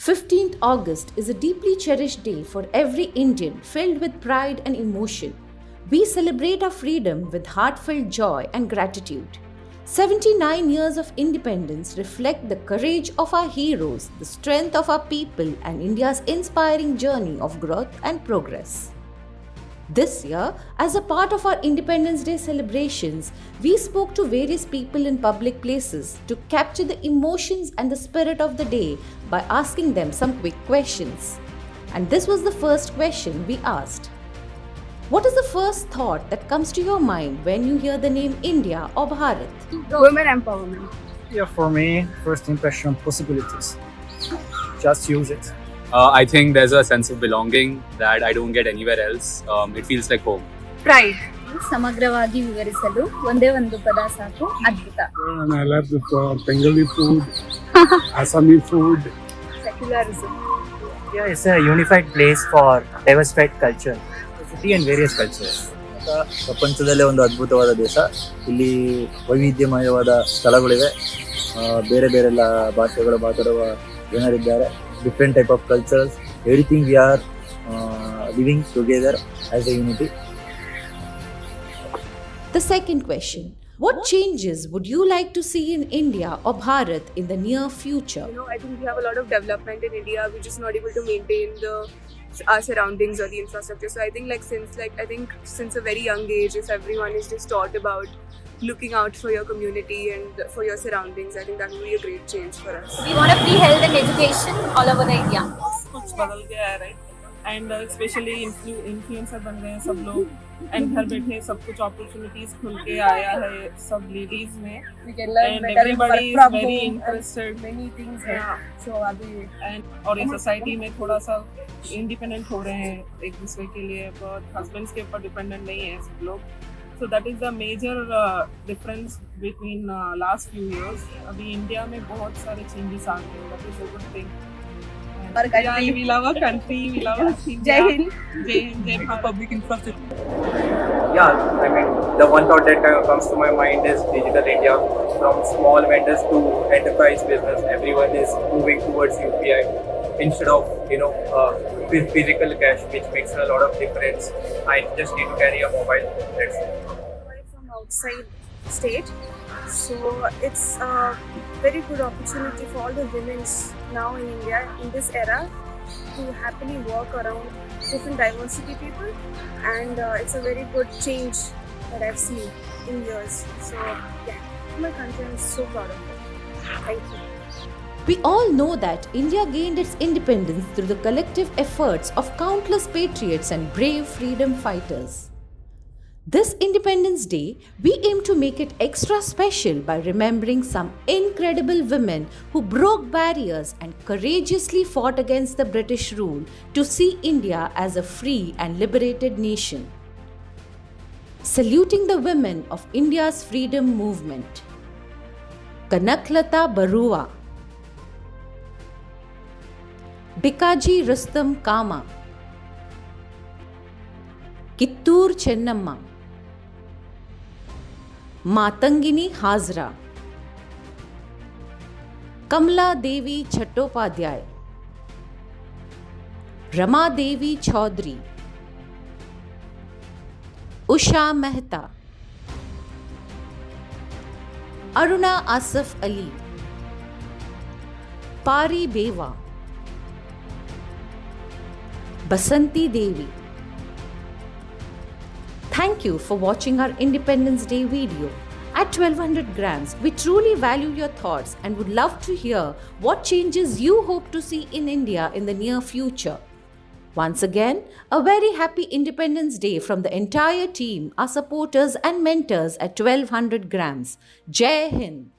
15th August is a deeply cherished day for every Indian, filled with pride and emotion. We celebrate our freedom with heartfelt joy and gratitude. 79 years of independence reflect the courage of our heroes, the strength of our people, and India's inspiring journey of growth and progress. This year, as a part of our Independence Day celebrations, we spoke to various people in public places to capture the emotions and the spirit of the day by asking them some quick questions. And this was the first question we asked. What is the first thought that comes to your mind when you hear the name India or Bharat? Women empowerment. Yeah, for me, first impression possibilities. Just use it. I think there's a sense of belonging that I don't get anywhere else. It feels like home. Pride. ಸಮಗ್ರವಾಗಿ ವಿವರಿಸಲು ಒಂದೇ ಒಂದು ಪದ ಸಾಕು, ಅದ್ಭುತ. And I love the Bengali food, Assami food. Secularism. Yeah, it's a unified place for diversified culture, city and various cultures. ಪ್ರಪಂಚದಲ್ಲೇ ಒಂದು ಅದ್ಭುತವಾದ ದೇಶ. ಇಲ್ಲಿ ವೈವಿಧ್ಯಮಯವಾದ ಸ್ಥಳಗಳಿವೆ. ಬೇರೆ ಬೇರೆ ಭಾಷೆಗಳು ಮಾತಾಡುವ ಜನರಿದ್ದಾರೆ. Different type of cultures. Everything we are living together as A unity. The second question. What changes would you like to see in India or Bharat in the near future? I think we have a lot of development in India. We're just not able to maintain our surroundings or the infrastructure. So I think since a very young age, if everyone is just taught about looking out for your community and for your surroundings, I think that would be a great change for us. We want a free health and education all over the India. कुछ बदल गया है, right? And specially influencer बन गए हैं सब लोग, and घर बैठे सब कुछ अपॉर्चुनिटीज खुल के आया है सब लेडीज में, We can learn and better everybody is from very home interested. and many things. Yeah. So अभी एंड और ये सोसाइटी में थोड़ा सा इंडिपेंडेंट हो रहे हैं एक दूसरे के लिए, बट हस्बैंड्स के ऊपर डिपेंडेंट नहीं है सब लोग. So that is the major difference between last few years. अभी इंडिया में बहुत सारे changes आ गए हैं. That is a good thing. Our country. Yeah, we love our country. We love our thing. Jai Hind. Jai Hind. Jai Bharat. Public infrastructure. Yeah, I mean, the one thought that comes to my mind is Digital India. From small vendors to enterprise business, everyone is moving towards UPI instead of physical cash, which makes a lot of difference. I just need to carry a mobile. That's it. From outside state, so it's a very good opportunity for all the women now in India in this era to happily work around different diversity people, and it's a very good change that I've seen in years. So yeah, my country, I'm so proud of it. Thank you. We all know that India gained its independence through the collective efforts of countless patriots and brave freedom fighters. This Independence Day, we aim to make it extra special by remembering some incredible women who broke barriers and courageously fought against the British rule to see India as a free and liberated nation. Saluting the women of India's freedom movement. Kanaklata Barua, Bikaji Rustam Kama, Kittur Chennamma, Matangini Hazra, Kamla Devi Chattopadhyay, Rama Devi Chaudhary, Usha Mehta, Aruna Asif Ali, Pari Beva, Basanti Devi. Thank you for watching our Independence Day video. At 1200 grams, we truly value your thoughts and would love to hear what changes you hope to see in India in the near future. Once again, a very happy Independence Day from the entire team, our supporters and mentors at 1200 grams. Jai Hind!